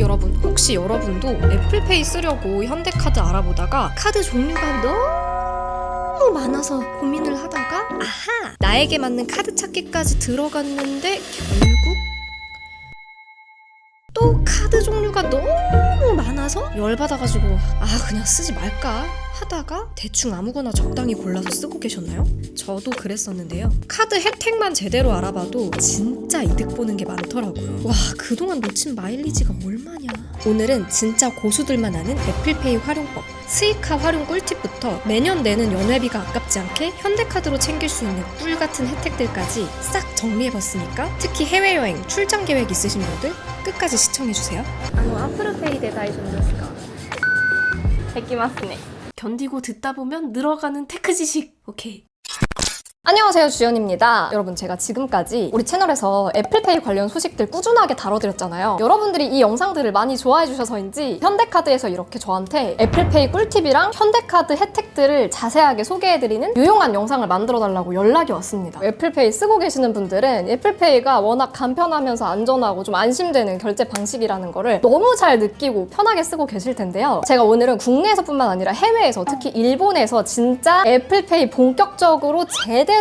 여러분, 혹시 여러분도 애플페이 쓰려고 현대카드 알아보다가 카드 종류가 너무 많아서 고민을 하다가 아하! 나에게 맞는 카드 찾기까지 들어갔는데 결국 또 카드 종류가 너무 많아서 열받아가지고 그냥 쓰지 말까 하다가 대충 아무거나 적당히 골라서 쓰고 계셨나요? 저도 그랬었는데요. 카드 혜택만 제대로 알아봐도 진짜 이득 보는 게 많더라고요. 와, 그동안 놓친 마일리지가 얼마냐. 오늘은 진짜 고수들만 아는 애플페이 활용법, 스이카 활용 꿀팁부터 매년 내는 연회비가 아깝지 않게 현대카드로 챙길 수 있는 꿀같은 혜택들까지 싹 정리해봤으니까 특히 해외여행, 출장 계획 있으신 분들 끝까지 시청해주세요. アップルペイで大丈夫ですか？できますね。 견디고 듣다 보면 늘어가는 테크 지식. 오케이. 안녕하세요, 주연입니다. 여러분, 제가 지금까지 우리 채널에서 애플페이 관련 소식들 꾸준하게 다뤄드렸잖아요. 여러분들이 이 영상들을 많이 좋아해 주셔서인지 현대카드에서 이렇게 저한테 애플페이 꿀팁이랑 현대카드 혜택들을 자세하게 소개해드리는 유용한 영상을 만들어달라고 연락이 왔습니다. 애플페이 쓰고 계시는 분들은 애플페이가 워낙 간편하면서 안전하고 좀 안심되는 결제 방식이라는 거를 너무 잘 느끼고 편하게 쓰고 계실 텐데요. 제가 오늘은 국내에서뿐만 아니라 해외에서, 특히 일본에서 진짜 애플페이 본격적으로 제대로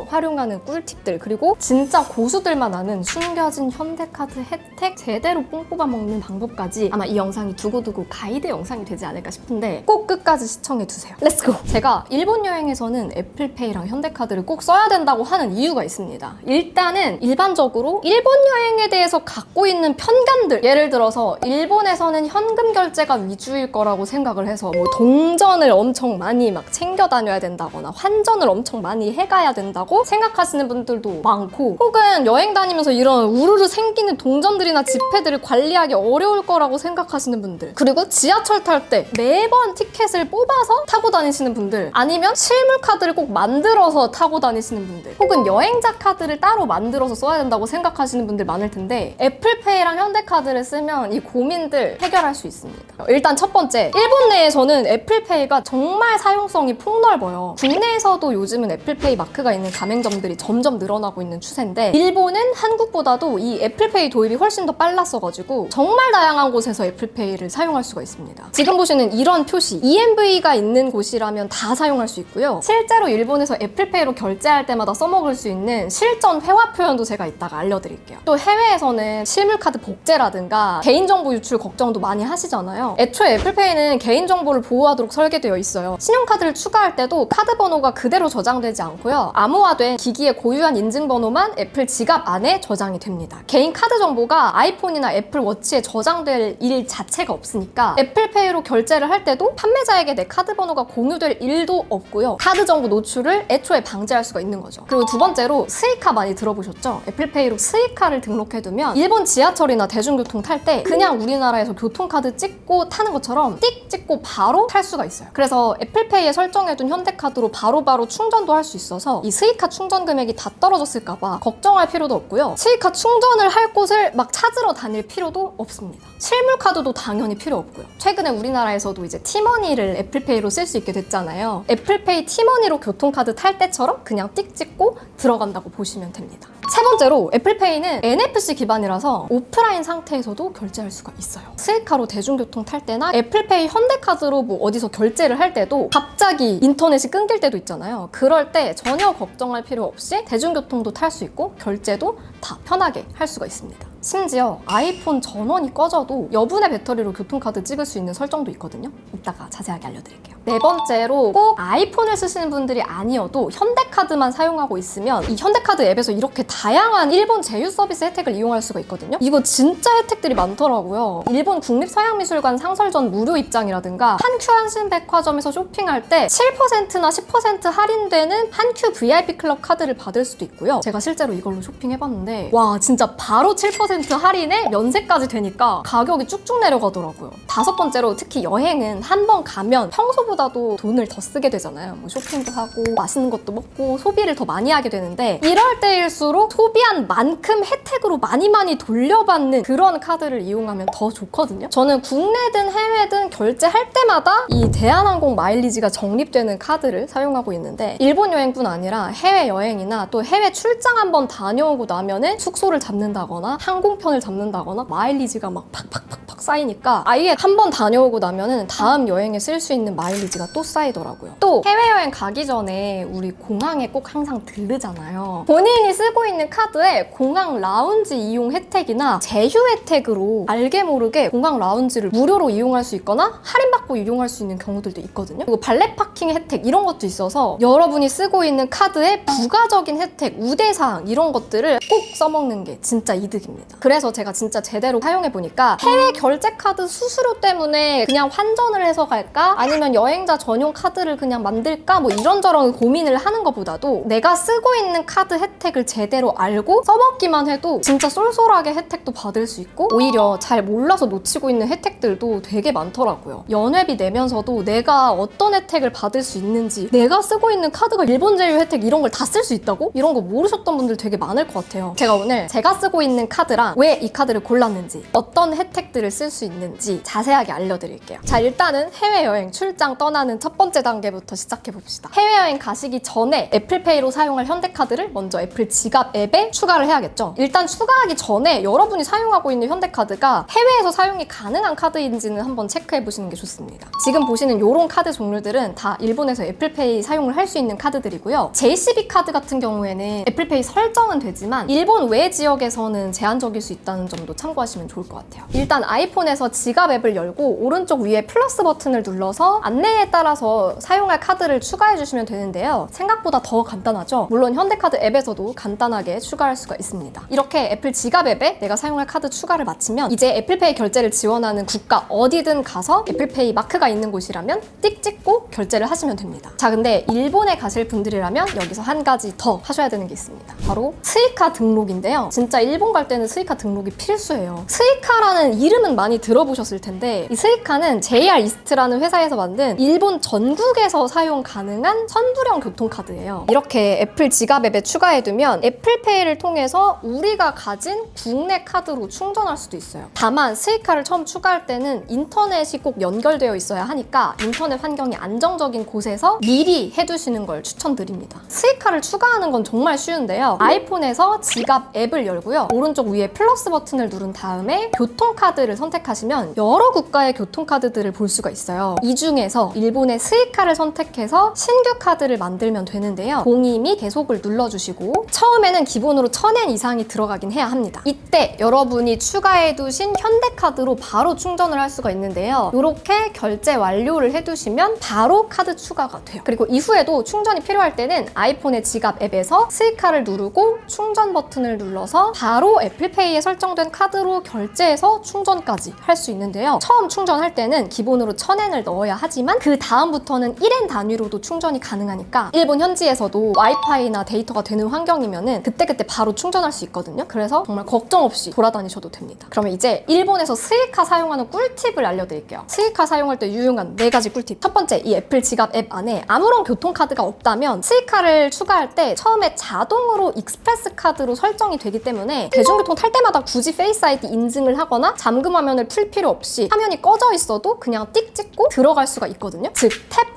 활용하는 꿀팁들, 그리고 진짜 고수들만 아는 숨겨진 현대카드 혜택 제대로 뽕 뽑아 먹는 방법까지 아마 이 영상이 두고두고 가이드 영상이 되지 않을까 싶은데 꼭 끝까지 시청해주세요. 렛츠고! 제가 일본 여행에서는 애플페이랑 현대카드를 꼭 써야 된다고 하는 이유가 있습니다. 일단은 일반적으로 일본 여행에 대해서 갖고 있는 편견들, 예를 들어서 일본에서는 현금 결제가 위주일 거라고 생각을 해서 뭐 동전을 엄청 많이 막 챙겨 다녀야 된다거나 환전을 엄청 많이 해가야 된다고 생각하시는 분들도 많고, 혹은 여행 다니면서 이런 우르르 생기는 동전들이나 지폐들을 관리하기 어려울 거라고 생각하시는 분들, 그리고 지하철 탈 때 매번 티켓을 뽑아서 타고 다니시는 분들, 아니면 실물 카드를 꼭 만들어서 타고 다니시는 분들, 혹은 여행자 카드를 따로 만들어서 써야 된다고 생각하시는 분들 많을 텐데 애플페이랑 현대카드를 쓰면 이 고민들 해결할 수 있습니다. 일단 첫 번째, 일본 내에서는 애플페이가 정말 사용성이 폭넓어요. 국내에서도 요즘은 애플페이 마크가 있는 가맹점들이 점점 늘어나고 있는 추세인데 일본은 한국보다도 이 애플페이 도입이 훨씬 더 빨랐어가지고 정말 다양한 곳에서 애플페이를 사용할 수가 있습니다. 지금 보시는 이런 표시, EMV가 있는 곳이라면 다 사용할 수 있고요. 실제로 일본에서 애플페이로 결제할 때마다 써먹을 수 있는 실전 회화 표현도 제가 이따가 알려드릴게요. 또 해외에서는 실물카드 복제라든가 개인정보 유출 걱정도 많이 하시잖아요. 애초에 애플페이는 개인정보를 보호하도록 설계되어 있어요. 신용카드를 추가할 때도 카드 번호가 그대로 저장되지 않고요. 암호화된 기기의 고유한 인증번호만 애플 지갑 안에 저장이 됩니다. 개인 카드 정보가 아이폰이나 애플 워치에 저장될 일 자체가 없으니까 애플페이로 결제를 할 때도 판매자에게 내 카드 번호가 공유될 일도 없고요. 카드 정보 노출을 애초에 방지할 수가 있는 거죠. 그리고 두 번째로 스이카 많이 들어보셨죠? 애플페이로 스이카를 등록해두면 일본 지하철이나 대중교통 탈 때 그냥 우리나라에서 교통카드 찍고 타는 것처럼 띡 찍고 바로 탈 수가 있어요. 그래서 애플페이에 설정해둔 현대카드로 바로바로 충전도 할 수 있어서 이 스이카 충전 금액이 다 떨어졌을까봐 걱정할 필요도 없고요. 스이카 충전을 할 곳을 막 찾으러 다닐 필요도 없습니다. 실물카드도 당연히 필요 없고요. 최근에 우리나라에서도 이제 티머니를 애플페이로 쓸 수 있게 됐잖아요. 애플페이 티머니로 교통카드 탈 때처럼 그냥 띡 찍고 들어간다고 보시면 됩니다. 세 번째로 애플페이는 NFC 기반이라서 오프라인 상태에서도 결제할 수가 있어요. 스이카로 대중교통 탈 때나 애플페이 현대카드로 뭐 어디서 결제를 할 때도 갑자기 인터넷이 끊길 때도 있잖아요. 그럴 때 전혀 걱정할 필요 없이 대중교통도 탈 수 있고 결제도 다 편하게 할 수가 있습니다. 심지어 아이폰 전원이 꺼져도 여분의 배터리로 교통카드 찍을 수 있는 설정도 있거든요. 이따가 자세하게 알려드릴게요. 네 번째로, 꼭 아이폰을 쓰시는 분들이 아니어도 현대카드만 사용하고 있으면 이 현대카드 앱에서 이렇게 다양한 일본 제휴 서비스 혜택을 이용할 수가 있거든요. 이거 진짜 혜택들이 많더라고요. 일본 국립서양미술관 상설전 무료 입장이라든가 한큐 한신백화점에서 쇼핑할 때 7%나 10% 할인되는 한큐 VIP 클럽 카드를 받을 수도 있고요. 제가 실제로 이걸로 쇼핑해봤는데 와, 진짜 바로 7% 할인에 면세까지 되니까 가격이 쭉쭉 내려가더라고요. 다섯 번째로, 특히 여행은 한 번 가면 평소보다도 돈을 더 쓰게 되잖아요. 뭐 쇼핑도 하고 맛있는 것도 먹고 소비를 더 많이 하게 되는데 이럴 때일수록 소비한 만큼 혜택으로 많이 돌려받는 그런 카드를 이용하면 더 좋거든요. 저는 국내든 해외든 결제할 때마다 이 대한항공 마일리지가 적립되는 카드를 사용하고 있는데 일본 여행뿐 아니라 해외여행이나 또 해외 출장 한번 다녀오고 나면은 숙소를 잡는다거나 항공편을 잡는다거나 마일리지가 막 팍팍팍팍 쌓이니까 아예 한 번 다녀오고 나면은 다음 여행에 쓸 수 있는 마일리지가 또 쌓이더라고요. 또 해외여행 가기 전에 우리 공항에 꼭 항상 들르잖아요. 본인이 쓰고 있는 카드에 공항 라운지 이용 혜택이나 제휴 혜택으로 알게 모르게 공항 라운지를 무료로 이용할 수 있거나 할인받고 이용할 수 있는 경우들도 있거든요. 그리고 발렛 파킹 혜택 이런 것도 있어서 여러분이 쓰고 있는 카드에 부가적인 혜택, 우대사항 이런 것들을 꼭 써먹는 게 진짜 이득입니다. 그래서 제가 진짜 제대로 사용해보니까 해외 결제 카드 수수료 때문에 그냥 환전을 해서 갈까? 아니면 여행자 전용 카드를 그냥 만들까? 뭐 이런저런 고민을 하는 것보다도 내가 쓰고 있는 카드 혜택을 제대로 알고 써먹기만 해도 진짜 쏠쏠하게 혜택도 받을 수 있고 오히려 잘 몰라서 놓치고 있는 혜택들도 되게 많더라고요. 연회비 내면서도 내가 어떤 혜택을 받을 수 있는지, 내가 쓰고 있는 카드가 일본 제휴 혜택 이런 걸 다 쓸 수 있다고? 이런 거 모르셨던 분들 되게 많을 것 같아요. 제가 오늘 제가 쓰고 있는 카드랑 왜 이 카드를 골랐는지, 어떤 혜택들을 쓸 수 있는지 자세하게 알려드릴게요. 자, 일단은 해외여행 출장 떠나는 첫 번째 단계부터 시작해봅시다. 해외여행 가시기 전에 애플페이로 사용할 현대카드를 먼저 애플 지갑 앱에 추가를 해야겠죠. 일단 추가하기 전에 여러분이 사용하고 있는 현대카드가 해외에서 사용이 가능한 카드인지는 한번 체크해보시는 게 좋습니다. 지금 보시는 이런 카드 종류들은 다 일본에서 애플페이 사용을 할 수 있는 카드들이고요. JCB 카드 같은 경우에는 애플페이 설정은 되지만 일본 외 지역에서는 제한적일 수 있다는 점도 참고하시면 좋을 것 같아요. 일단 아이폰에서 지갑 앱을 열고 오른쪽 위에 플러스 버튼을 눌러서 안내에 따라서 사용할 카드를 추가해 주시면 되는데요. 생각보다 더 간단하죠? 물론 현대카드 앱에서도 간단하게 추가할 수가 있습니다. 이렇게 애플 지갑 앱에 내가 사용할 카드 추가를 마치면 이제 애플페이 결제를 지원하는 국가 어디든 가서 애플페이 마크가 있는 곳이라면 띡 찍고 결제를 하시면 됩니다. 자, 근데 일본에 가실 분들이라면 여기서 한 가지 더 하셔야 되는 게 있습니다. 바로 스이카 등록인데요. 진짜 일본 갈 때는 스이카 등록이 필수예요. 스이카라는 이름은 많이 들어보셨을 텐데 이 스이카는 JR 이스트라는 회사에서 만든 일본 전국에서 사용 가능한 선불형 교통카드예요. 이렇게 애플 지갑 앱에 추가해두면 애플페이를 통해서 우리가 가진 국내 카드로 충전할 수도 있어요. 다만 스이카를 처음 추가할 때는 인터넷이 꼭 연결되어 있어야 하니까 인터넷 환경이 안정적인 곳에서 미리 해두시는 걸 추천드립니다. 스이카를 추가하는 건 정말 쉬운데요. 아이폰에서 지갑 앱을 열고요. 오른쪽 위에 플러스 버튼을 누른 다음에 교통카드를 선택하시면 여러 국가의 교통카드들을 볼 수가 있어요. 이 중에서 일본의 스이카를 선택해서 신규 카드를 만들면 되는데요. 동의 및 계속을 눌러주시고 처음에는 기본으로 1000엔 이상이 들어가긴 해야 합니다. 이때 여러분이 추가해두신 현대카드로 바로 충전을 할 수가 있는데요. 이렇게 결제 완료를 해두시면 바로 카드 추가가 돼요. 그리고 이후에도 충전이 필요할 때는 아이폰의 지갑 앱에서 스이카를 누르고 충전 버튼을 눌러서 바로 애플페이에 설정된 카드로 결제해서 충전까지 할 수 있는데요. 처음 충전할 때는 기본으로 1000엔을 넣어야 하지만 그 다음부터는 1엔 단위로도 충전이 가능하니까 일본 현지에서도 와이파이나 데이터가 되는 환경이면은 그때그때 바로 충전할 수 있거든요. 그래서 정말 걱정 없이 돌아다니셔도 됩니다. 그러면 이제 일본에서 스이카 사용하는 꿀팁을 알려드릴게요. 스이카 사용할 때 유용한 4가지 꿀팁. 첫 번째, 이 애플 지갑 앱 안에 아무런 교통카드가 없다면 스이카를 추가할 때 처음에 자동으로 익스프레스 카드로 설정이 되기 때문에 대중교통 탈 때마다 굳이 페이스 아이디 인증을 하거나 잠금 화면을 풀 필요 없이 화면이 꺼져 있어도 그냥 띡 찍고 들어갈 수가 있거든요. 즉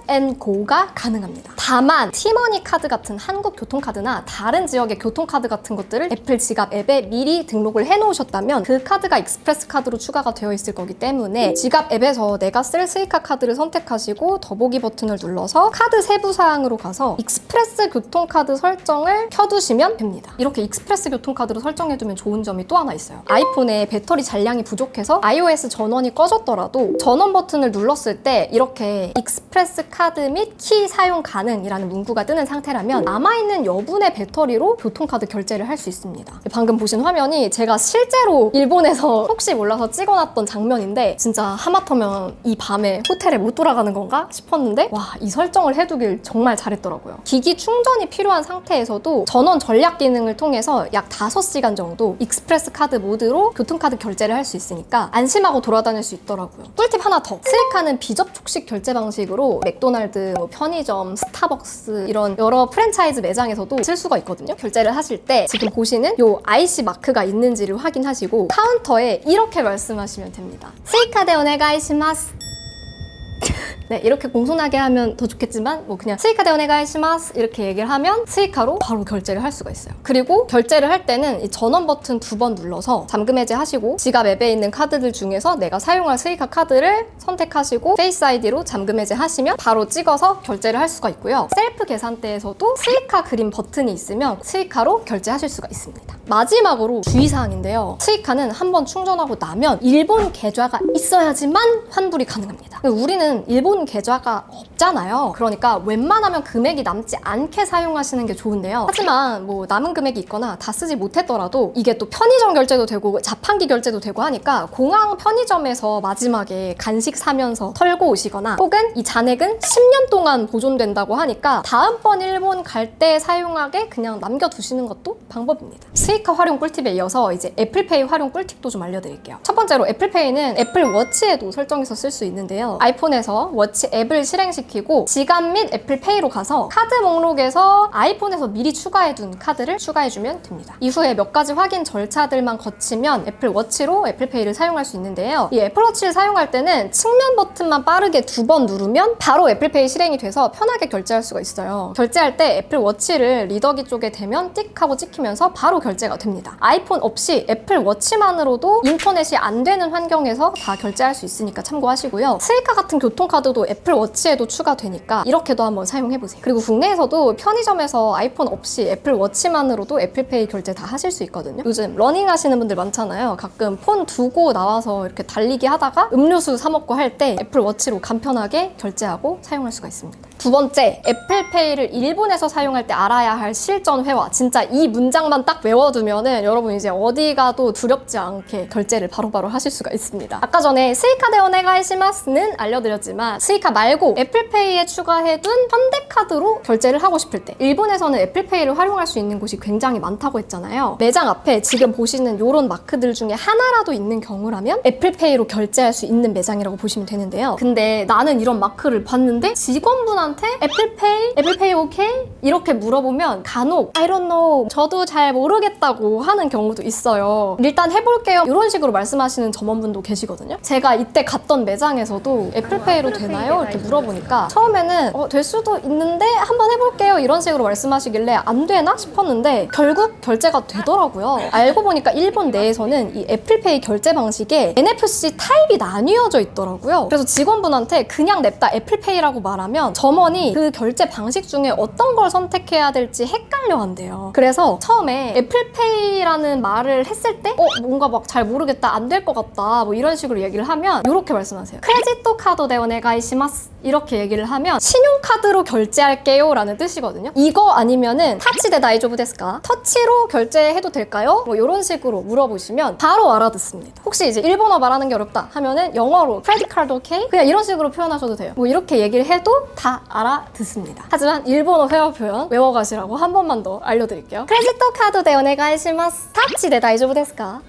탭앤고가 가능합니다. 다만 티머니 카드 같은 한국 교통카드나 다른 지역의 교통카드 같은 것들을 애플 지갑 앱에 미리 등록을 해놓으셨다면 그 카드가 익스프레스 카드로 추가가 되어 있을 거기 때문에 지갑 앱에서 내가 쓸 스이카 카드를 선택하시고 더보기 버튼을 눌러서 카드 세부 사항으로 가서 익스프레스 교통카드 설정을 켜두시면 됩니다. 이렇게 익스프레스 교통카드로 설정해두면 좋은 점이 또 하나 있어요. 아이폰에 배터리 잔량이 부족해서 iOS 전원이 꺼졌더라도 전원 버튼을 눌렀을 때 이렇게 익스프레스 카드 및 키 사용 가능이라는 문구가 뜨는 상태라면 남아있는 여분의 배터리로 교통카드 결제를 할 수 있습니다. 방금 보신 화면이 제가 실제로 일본에서 혹시 몰라서 찍어놨던 장면인데 진짜 하마터면 이 밤에 호텔에 못 돌아가는 건가 싶었는데 와, 이 설정을 해두길 정말 잘했더라고요. 기기 충전이 필요한 상태에서도 전원 전략 기능을 통해서 약 5시간 정도 익스프레스 카드 모드로 교통카드 결제를 할 수 있으니까 안심하고 돌아다닐 수 있더라고요. 꿀팁 하나 더. 스이카는 비접촉식 결제 방식으로 맥도날드, 편의점, 스타벅스 이런 여러 프랜차이즈 매장에서도 쓸 수가 있거든요. 결제를 하실 때 지금 보시는 요 IC 마크가 있는지를 확인하시고 카운터에 이렇게 말씀하시면 됩니다. 스이카 데 오네가이시마스. 네, 이렇게 공손하게 하면 더 좋겠지만 뭐 그냥 스이카 대 오네가이시마스 이렇게 얘기를 하면 스이카로 바로 결제를 할 수가 있어요. 그리고 결제를 할 때는 이 전원 버튼 2번 눌러서 잠금 해제하시고 지갑 앱에 있는 카드들 중에서 내가 사용할 스이카 카드를 선택하시고 페이스 아이디로 잠금 해제하시면 바로 찍어서 결제를 할 수가 있고요. 셀프 계산대에서도 스이카 그림 버튼이 있으면 스이카로 결제하실 수가 있습니다. 마지막으로 주의사항인데요. 스이카는 한번 충전하고 나면 일본 계좌가 있어야지만 환불이 가능합니다. 우리는 일본 계좌가 없잖아요. 그러니까 웬만하면 금액이 남지 않게 사용하시는 게 좋은데요. 하지만 뭐 남은 금액이 있거나 다 쓰지 못했더라도 이게 또 편의점 결제도 되고 자판기 결제도 되고 하니까 공항 편의점에서 마지막에 간식 사면서 털고 오시거나 혹은 이 잔액은 10년 동안 보존된다고 하니까 다음번 일본 갈 때 사용하게 그냥 남겨두시는 것도 방법입니다. 스이카 활용 꿀팁에 이어서 이제 애플페이 활용 꿀팁도 좀 알려드릴게요. 첫 번째로 애플페이는 애플 워치에도 설정해서 쓸 수 있는데요. 아이폰에서 워치 앱을 실행시키고 지갑 및 애플페이로 가서 카드 목록에서 아이폰에서 미리 추가해둔 카드를 추가해주면 됩니다. 이후에 몇 가지 확인 절차들만 거치면 애플 워치로 애플페이를 사용할 수 있는데요. 이 애플 워치를 사용할 때는 측면 버튼만 빠르게 2번 누르면 바로 애플페이 실행이 돼서 편하게 결제할 수가 있어요. 결제할 때 애플 워치를 리더기 쪽에 대면 띡 하고 찍히면서 바로 결제가 됩니다. 아이폰 없이 애플 워치만으로도 인터넷이 안 되는 환경에서 다 결제할 수 있으니까 참고하시고요. 스이카 같은 교통카드도 애플 워치에도 추가되니까 이렇게도 한번 사용해보세요. 그리고 국내에서도 편의점에서 아이폰 없이 애플 워치만으로도 애플페이 결제 다 하실 수 있거든요. 요즘 러닝 하시는 분들 많잖아요. 가끔 폰 두고 나와서 이렇게 달리기 하다가 음료수 사 먹고 할 때 애플 워치로 간편하게 결제하고 사용할 수가 있습니다. 두 번째, 애플페이를 일본에서 사용할 때 알아야 할 실전 회화. 진짜 이 문장만 딱 외워두면은 여러분 이제 어디 가도 두렵지 않게 결제를 바로바로 하실 수가 있습니다. 아까 전에 스이카 대 오네가이시마스는 알려드렸지만 스이카 말고 애플페이에 추가해둔 현대카드로 결제를 하고 싶을 때 일본에서는 애플페이를 활용할 수 있는 곳이 굉장히 많다고 했잖아요. 매장 앞에 지금 보시는 이런 마크들 중에 하나라도 있는 경우라면 애플페이로 결제할 수 있는 매장이라고 보시면 되는데요. 근데 나는 이런 마크를 봤는데 직원분한테 애플페이 오케이? 이렇게 물어보면 간혹 I don't know, 저도 잘 모르겠다고 하는 경우도 있어요. 일단 해볼게요 이런 식으로 말씀하시는 점원분도 계시거든요. 제가 이때 갔던 매장에서도 애플페이로 되나요? 이렇게 물어보니까 처음에는 될 수도 있는데 한번 해볼게요 이런 식으로 말씀하시길래 안 되나 싶었는데 결국 결제가 되더라고요. 알고 보니까 일본 내에서는 이 애플페이 결제 방식에 NFC 타입이 나뉘어져 있더라고요. 그래서 직원분한테 그냥 냅다 애플페이라고 말하면 점원이 그 결제 방식 중에 어떤 걸 선택해야 될지 헷갈려 한대요. 그래서 처음에 애플페이라는 말을 했을 때 뭔가 막 잘 모르겠다, 안 될 것 같다 뭐 이런 식으로 얘기를 하면 이렇게 말씀하세요. 크레지토 카드 대 오네가이시마스 이렇게 얘기를 하면 신용카드로 결제할게요 라는 뜻이거든요. 이거 아니면은 타치 대 다이조부 데스까? 터치로 결제해도 될까요? 뭐 이런 식으로 물어보시면 바로 알아듣습니다. 혹시 이제 일본어 말하는 게 어렵다 하면은 영어로 크레딧 카드 오케이? 그냥 이런 식으로 표현하셔도 돼요. 뭐 이렇게 얘기를 해도 다 알아듣습니다. 하지만 일본어 회화 표현 외워가시라고 한 번만 더 알려드릴게요. 크레지토 카드 대 오네가이시마스 타치 대 다이조부 데스까?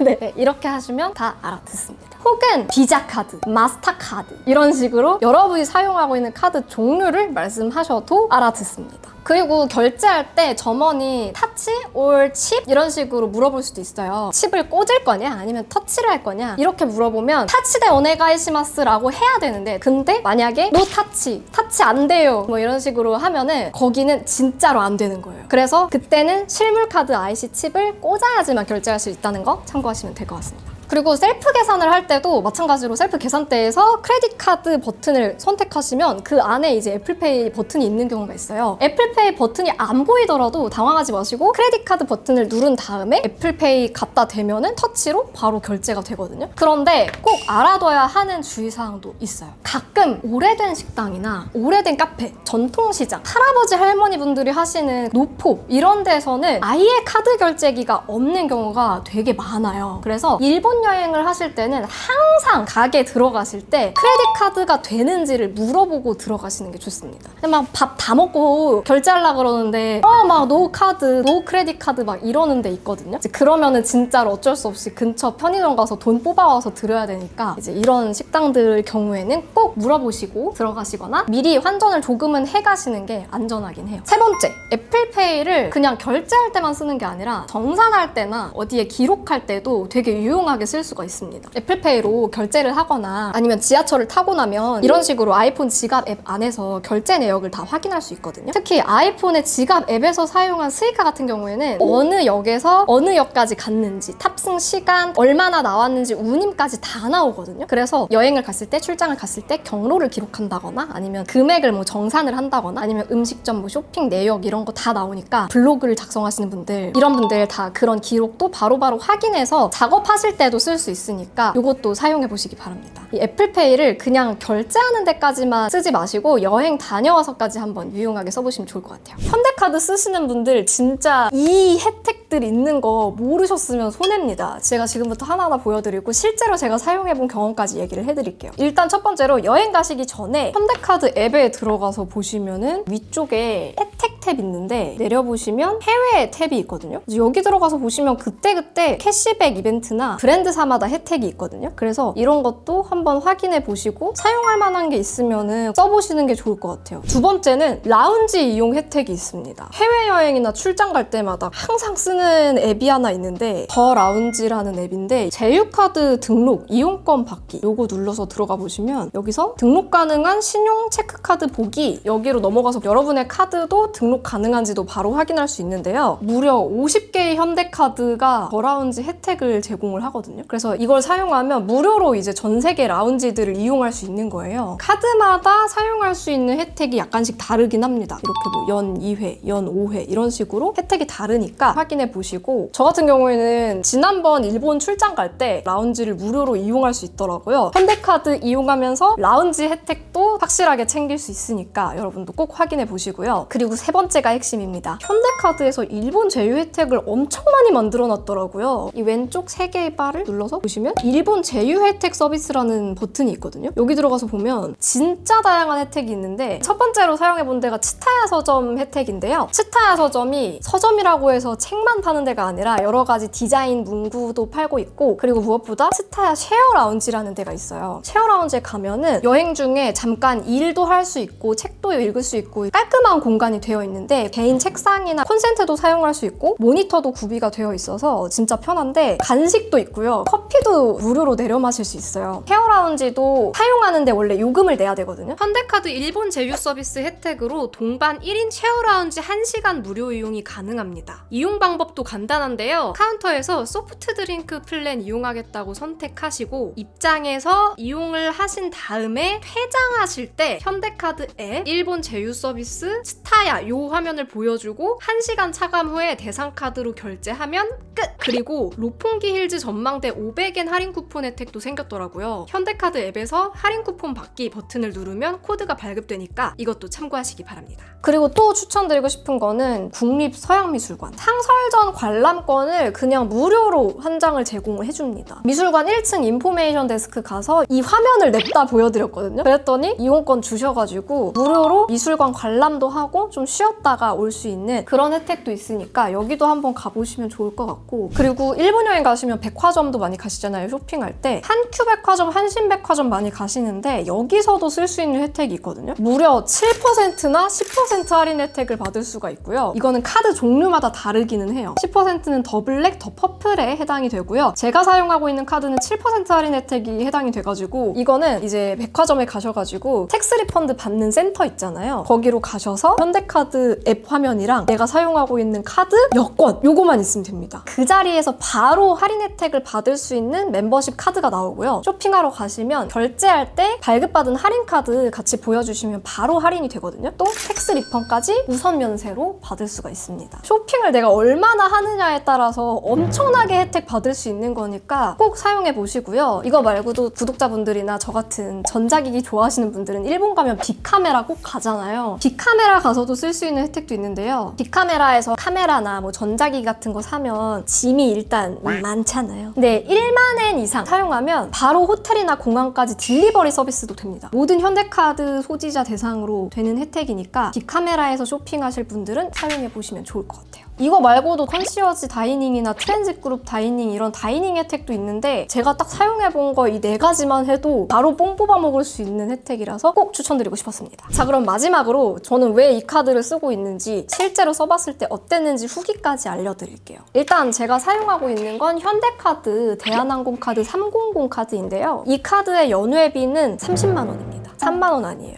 네, 이렇게 하시면 다 알아듣습니다. 혹은 비자 카드, 마스터 카드 이런 식으로 여러분이 사용하고 있는 카드 종류를 말씀하셔도 알아듣습니다. 그리고 결제할 때 점원이 타치 or 칩 이런 식으로 물어볼 수도 있어요. 칩을 꽂을 거냐 아니면 터치를 할 거냐 이렇게 물어보면 타치 대 오네가이시마스라고 해야 되는데 근데 만약에 노 타치 안 돼요 뭐 이런 식으로 하면은 거기는 진짜로 안 되는 거예요. 그래서 그때는 실물 카드 IC 칩을 꽂아야지만 결제할 수 있다는 거 참고하시면 될 것 같습니다. 그리고 셀프 계산을 할 때도 마찬가지로 셀프 계산대에서 크레딧 카드 버튼을 선택하시면 그 안에 이제 애플페이 버튼이 있는 경우가 있어요. 애플페이 버튼이 안 보이더라도 당황하지 마시고 크레딧 카드 버튼을 누른 다음에 애플페이 갖다 대면은 터치로 바로 결제가 되거든요. 그런데 꼭 알아둬야 하는 주의사항도 있어요. 가끔 오래된 식당이나 오래된 카페, 전통시장, 할아버지 할머니 분들이 하시는 노포 이런 데서는 아예 카드 결제기가 없는 경우가 되게 많아요. 그래서 일본 여행을 하실 때는 항상 가게 들어가실 때 크레딧 카드가 되는지를 물어보고 들어가시는 게 좋습니다. 막 밥 다 먹고 결제하려고 그러는데 막 노 카드, 노 크레딧 카드 막 이러는 데 있거든요. 이제 그러면은 진짜로 어쩔 수 없이 근처 편의점 가서 돈 뽑아와서 드려야 되니까 이제 이런 식당들 경우에는 꼭 물어보시고 들어가시거나 미리 환전을 조금은 해가시는 게 안전하긴 해요. 세 번째, 애플페이를 그냥 결제할 때만 쓰는 게 아니라 정산할 때나 어디에 기록할 때도 되게 유용하게 저렴하게 쓸 수가 있습니다. 애플페이로 결제를 하거나 아니면 지하철을 타고 나면 이런 식으로 아이폰 지갑 앱 안에서 결제 내역을 다 확인할 수 있거든요. 특히 아이폰의 지갑 앱에서 사용한 스이카 같은 경우에는 어느 역에서 어느 역까지 갔는지, 탑승 시간, 얼마나 나왔는지 운임까지 다 나오거든요. 그래서 여행을 갔을 때, 출장을 갔을 때 경로를 기록한다거나 아니면 금액을 뭐 정산을 한다거나 아니면 음식점 뭐 쇼핑 내역 이런 거 다 나오니까 블로그를 작성하시는 분들, 이런 분들 다 그런 기록도 바로바로 확인해서 작업하실 때도 쓸 수 있으니까 이것도 사용해 보시기 바랍니다. 이 애플페이를 그냥 결제하는 데까지만 쓰지 마시고 여행 다녀와서까지 한번 유용하게 써보시면 좋을 것 같아요. 현대카드 쓰시는 분들 진짜 이 혜택들 있는 거 모르셨으면 손해입니다. 제가 지금부터 하나하나 보여드리고 실제로 제가 사용해본 경험까지 얘기를 해드릴게요. 일단 첫 번째로 여행 가시기 전에 현대카드 앱에 들어가서 보시면은 위쪽에 혜택 탭 있는데 내려보시면 해외 탭이 있거든요. 여기 들어가서 보시면 그때그때 캐시백 이벤트나 브랜드사마다 혜택이 있거든요. 그래서 이런 것도 한번 확인해 보시고 사용할 만한 게 있으면은 써보시는 게 좋을 것 같아요. 두 번째는 라운지 이용 혜택이 있습니다. 해외여행이나 출장 갈 때마다 항상 쓰는 앱이 하나 있는데 더 라운지라는 앱인데 제휴카드 등록, 이용권 받기 요거 눌러서 들어가 보시면 여기서 등록 가능한 신용 체크카드 보기 여기로 넘어가서 여러분의 카드도 등록 가능한지도 바로 확인할 수 있는데요. 무려 50개의 현대카드가 더 라운지 혜택을 제공을 하거든요. 그래서 이걸 사용하면 무료로 이제 전 세계 라운지들을 이용할 수 있는 거예요. 카드마다 사용할 수 있는 혜택이 약간씩 다르긴 합니다. 이렇게 뭐 연 2회, 연 5회 이런 식으로 혜택이 다르니까 확인해 보시고 저 같은 경우에는 지난번 일본 출장 갈 때 라운지를 무료로 이용할 수 있더라고요. 현대카드 이용하면서 라운지 혜택도 확실하게 챙길 수 있으니까 여러분도 꼭 확인해 보시고요. 그리고 세 번째가 핵심입니다. 현대카드에서 일본 제휴 혜택을 엄청 많이 만들어 놨더라고요. 이 왼쪽 3개의 바를 눌러서 보시면 일본 제휴 혜택 서비스라는 버튼이 있거든요. 여기 들어가서 보면 진짜 다양한 혜택이 있는데 첫 번째로 사용해본 데가 치타야 서점 혜택인데요. 치타야 서점이 서점이라고 해서 책만 파는 데가 아니라 여러 가지 디자인 문구도 팔고 있고 그리고 무엇보다 치타야 쉐어 라운지라는 데가 있어요. 쉐어 라운지에 가면은 여행 중에 잠깐 일도 할 수 있고 책도 읽을 수 있고 깔끔한 공간이 되어 있는데 개인 책상이나 콘센트도 사용할 수 있고 모니터도 구비가 되어 있어서 진짜 편한데 간식도 있고요. 커피도 무료로 내려 마실 수 있어요. 쉐어 라운지도 사용하는데 원래 요금을 내야 되거든요. 현대카드 일본 제휴 서비스 혜택으로 동반 1인 쉐어 라운지 1시간 무료 이용이 가능합니다. 이용 방법도 간단한데요. 카운터에서 소프트 드링크 플랜 이용하겠다고 선택하시고 입장에서 이용을 하신 다음에 퇴장하실 때 현대카드 앱 일본 제휴 서비스 치타야 요 화면을 보여주고 1시간 차감 후에 대상 카드로 결제하면 끝! 그리고 로폰기 힐즈 전망대 500엔 할인 쿠폰 혜택도 생겼더라고요. 현대카드 앱에서 할인 쿠폰 받기 버튼을 누르면 코드가 발급되니까 이것도 참고하시기 바랍니다. 그리고 또 추천드리고 싶은 거는 국립서양미술관 상설전 관람권을 그냥 무료로 한 장을 제공을 해줍니다. 미술관 1층 인포메이션 데스크 가서 이 화면을 냅다 보여드렸거든요. 그랬더니 이용권 주셔가지고 무료로 미술관 관람도 하고 좀 쉬었다가 올 수 있는 그런 혜택도 있으니까 여기도 한번 가보시면 좋을 것 같고 그리고 일본 여행 가시면 백화점도 많이 가시잖아요. 쇼핑할 때 한큐 백화점, 한신 백화점 많이 가시는데 여기서도 쓸 수 있는 혜택이 있거든요. 무려 7%나 10% 할인 혜택을 받을 수가 있고요. 이거는 카드 종류마다 다르기는 해요. 10%는 더 블랙, 더 퍼플에 해당이 되고요. 제가 사용하고 있는 카드는 7% 할인 혜택이 해당이 돼가지고 이거는 이제 백화점에 가셔가지고 텍스 리펀드 받는 센터 있잖아요. 거기로 가셔서 현대카드 앱 화면이랑 내가 사용하고 있는 카드 여권 요거만 있으면 됩니다. 그 자리에서 바로 할인 혜택을 받을 수 있는 멤버십 카드가 나오고요. 쇼핑하러 가시면 결제할 때 발급받은 할인 카드 같이 보여주시면 바로 할인이 되거든요. 또 텍스 리펀까지 우선 면세로 받을 수가 있습니다. 쇼핑을 내가 얼마나 하느냐에 따라서 엄청나게 혜택 받을 수 있는 거니까 꼭 사용해 보시고요. 이거 말고도 구독자분들이나 저 같은 전자기기 좋아하시는 분들은 일본 가면 빅카메라 꼭 가잖아요. 빅카메라 가서도 쓸 수 있는 혜택도 있는데요. 빅카메라에서 카메라나 뭐 전자기기 같은 거 사면 짐이 일단 많잖아요. 근데 1만 엔 이상 사용하면 바로 호텔이나 공항까지 딜리버리 서비스도 됩니다. 모든 현대카드 소지자 대상으로 되는 혜택이니까 빅카메라에서 쇼핑하실 분들은 사용해 보시면 좋을 것 같아요. 이거 말고도 컨시어지 다이닝이나 트랜짓 그룹 다이닝 이런 다이닝 혜택도 있는데 제가 딱 사용해본 거 이 4가지만 해도 바로 뽕 뽑아 먹을 수 있는 혜택이라서 꼭 추천드리고 싶었습니다. 자, 그럼 마지막으로 저는 왜 이 카드를 쓰고 있는지 실제로 써봤을 때 어땠는지 후기까지 알려드릴게요. 일단 제가 사용하고 있는 건 현대카드 대한항공카드 300 카드인데요. 이 카드의 연회비는 30만 원입니다. 3만 원 아니에요.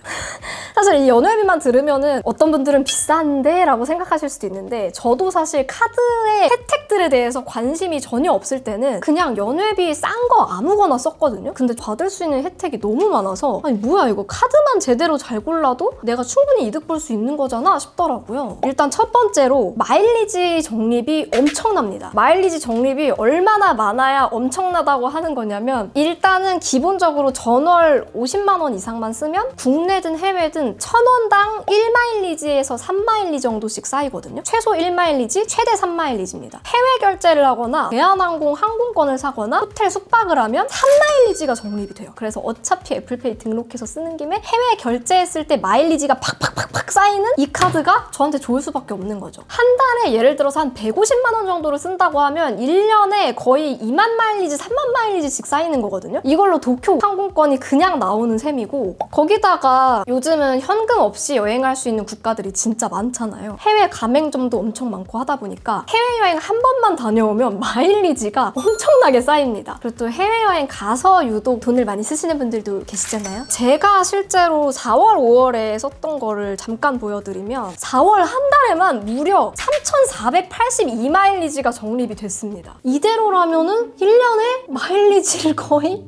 사실 이 연회비만 들으면은 어떤 분들은 비싼데? 라고 생각하실 수도 있는데 저도 사실 카드의 혜택들에 대해서 관심이 전혀 없을 때는 그냥 연회비 싼 거 아무거나 썼거든요. 근데 받을 수 있는 혜택이 너무 많아서 아니 뭐야 이거 카드만 제대로 잘 골라도 내가 충분히 이득 볼 수 있는 거잖아 싶더라고요. 일단 첫 번째로 마일리지 적립이 엄청납니다. 마일리지 적립이 얼마나 많아야 엄청나다고 하는 거냐면 일단은 기본적으로 전월 50만 원 이상만 쓰면 국내든 해외든 1000원당 1마일리지에서 3마일리 정도씩 쌓이거든요. 최소 1마일리지, 최대 3마일리지입니다. 해외 결제를 하거나 대한항공 항공권을 사거나 호텔 숙박을 하면 3마일리지가 적립이 돼요. 그래서 어차피 애플페이 등록해서 쓰는 김에 해외 결제했을 때 마일리지가 팍팍팍팍 쌓이는 이 카드가 저한테 좋을 수밖에 없는 거죠. 한 달에 예를 들어서 한 150만 원 정도를 쓴다고 하면 1년에 거의 2만 마일리지, 3만 마일리지씩 쌓이는 거거든요. 이걸로 도쿄 항공권이 그냥 나오는 셈이고 거기다가 요즘은 현금 없이 여행할 수 있는 국가들이 진짜 많잖아요. 해외 가맹점도 엄청 많고 하다 보니까 해외여행 한 번만 다녀오면 마일리지가 엄청나게 쌓입니다. 그리고 또 해외여행 가서 유독 돈을 많이 쓰시는 분들도 계시잖아요. 제가 실제로 4월, 5월에 썼던 거를 잠깐 보여드리면 4월 한 달에만 무려 3,482마일리지가 적립이 됐습니다. 이대로라면은 1년에 마일리지를 거의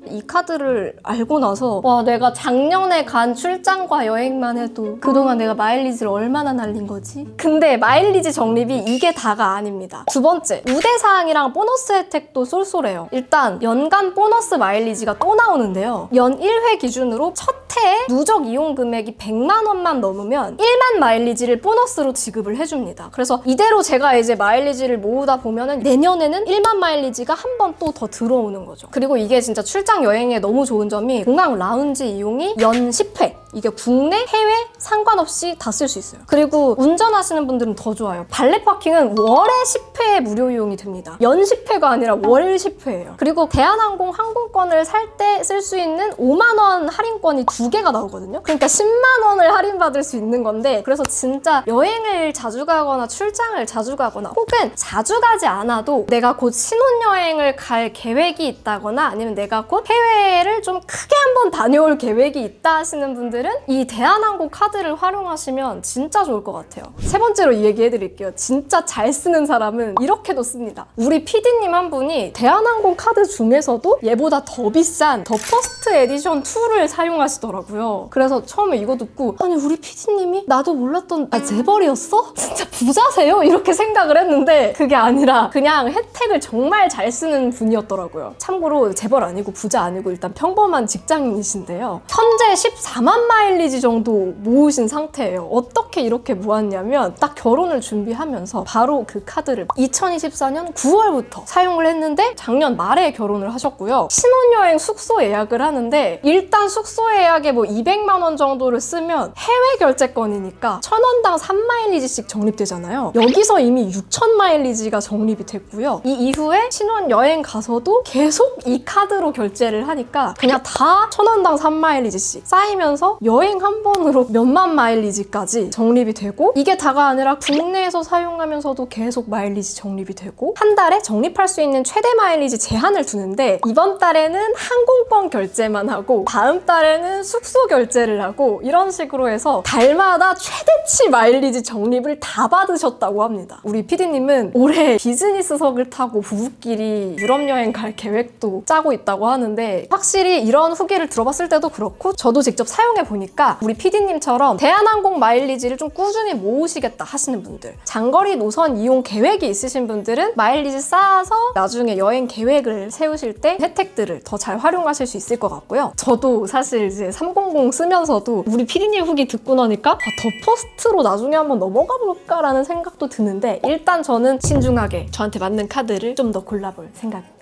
이 카드를 알고 나서 와 내가 작년에 간 출장과 여행만 해도 그동안 내가 마일리지를 얼마나 날린 거지? 근데 마일리지 적립이 이게 다가 아닙니다. 두 번째, 우대사항이랑 보너스 혜택도 쏠쏠해요. 일단 연간 보너스 마일리지가 또 나오는데요. 연 1회 기준으로 첫 해 누적 이용 금액이 100만 원만 넘으면 1만 마일리지를 보너스로 지급을 해줍니다. 그래서 이대로 제가 이제 마일리지를 모으다 보면은 내년에는 1만 마일리지가 한 번 또 더 들어오는 거죠. 그리고 이게 진짜 출장 여행에 너무 좋은 점이 공항 라운지 이용이 연 10회 이게 국내, 해외 상관없이 다 쓸 수 있어요. 그리고 운전하시는 분들은 더 좋아요. 발렛 파킹은 월에 10회 무료 이용이 됩니다. 연 10회가 아니라 월 10회예요. 그리고 대한항공 항공권을 살 때 쓸 수 있는 5만 원 할인권이 2개가 나오거든요. 그러니까 10만 원을 할인받을 수 있는 건데 그래서 진짜 여행을 자주 가거나 출장을 자주 가거나 혹은 자주 가지 않아도 내가 곧 신혼여행을 갈 계획이 있다거나 아니면 내가 곧 해외를 좀 크게 한번 다녀올 계획이 있다 하시는 분들은 이 대한항공 카드를 활용하시면 진짜 좋을 것 같아요. 세 번째로 이 얘기 해드릴게요. 진짜 잘 쓰는 사람은 이렇게도 씁니다. 우리 PD님 한 분이 대한항공 카드 중에서도 얘보다 더 비싼 더 퍼스트 에디션 2를 사용하시더라고요. 그래서 처음에 이거 듣고 아니 우리 PD님이 나도 몰랐던 재벌이었어? 진짜 부자세요? 이렇게 생각을 했는데 그게 아니라 그냥 혜택을 정말 잘 쓰는 분이었더라고요. 참고로 재벌 아니고 부자 아니고 일단 평범한 직장인이신데요. 현재 14만 마일리지 정도 모으신 상태예요. 어떻게 이렇게 모았냐면 딱 결혼을 준비하면서 바로 그 카드를 2024년 9월부터 사용을 했는데 작년 말에 결혼을 하셨고요. 신혼여행 숙소 예약을 하는데 일단 숙소 예약에 뭐 200만 원 정도를 쓰면 해외 결제권이니까 1000원당 3마일리지씩 적립되잖아요. 여기서 이미 6000마일리지가 적립이 됐고요. 이 이후에 신혼여행 가서도 계속 이 카드로 결제를 하니까 그냥 다 1000원당 3마일리지씩 쌓이면서 여행 한 번으로 몇만 마일리지까지 적립이 되고 이게 다가 아니라 국내에서 사용하면서도 계속 마일리지 적립이 되고 한 달에 적립할 수 있는 최대 마일리지 제한을 두는데 이번 달에는 항공권 결제만 하고 다음 달에는 숙소 결제를 하고 이런 식으로 해서 달마다 최대치 마일리지 적립을 다 받으셨다고 합니다. 우리 PD님은 올해 비즈니스석을 타고 부부끼리 유럽 여행 갈 계획도 짜고 있다고 하는데 확실히 이런 후기를 들어봤을 때도 그렇고 저도 직접 사용해 보니까 우리 PD님처럼 대한항공 마일리지를 좀 꾸준히 모으시겠다 하시는 분들 장거리 노선 이용 계획이 있으신 분들은 마일리지 쌓아서 나중에 여행 계획을 세우실 때 혜택들을 더 잘 활용하실 수 있을 것 같고요. 저도 사실 이제 300 쓰면서도 우리 PD님 후기 듣고 나니까 더 퍼스트로 나중에 한번 넘어가 볼까라는 생각도 드는데 일단 저는 신중하게 저한테 맞는 카드를 좀 더 골라볼 생각입니다.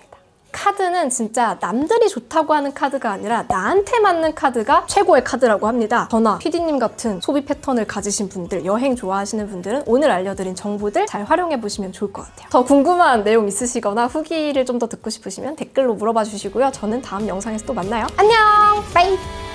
카드는 진짜 남들이 좋다고 하는 카드가 아니라 나한테 맞는 카드가 최고의 카드라고 합니다. 저나 PD님 같은 소비 패턴을 가지신 분들, 여행 좋아하시는 분들은 오늘 알려드린 정보들 잘 활용해보시면 좋을 것 같아요. 더 궁금한 내용 있으시거나 후기를 좀 더 듣고 싶으시면 댓글로 물어봐 주시고요. 저는 다음 영상에서 또 만나요. 안녕! 빠이!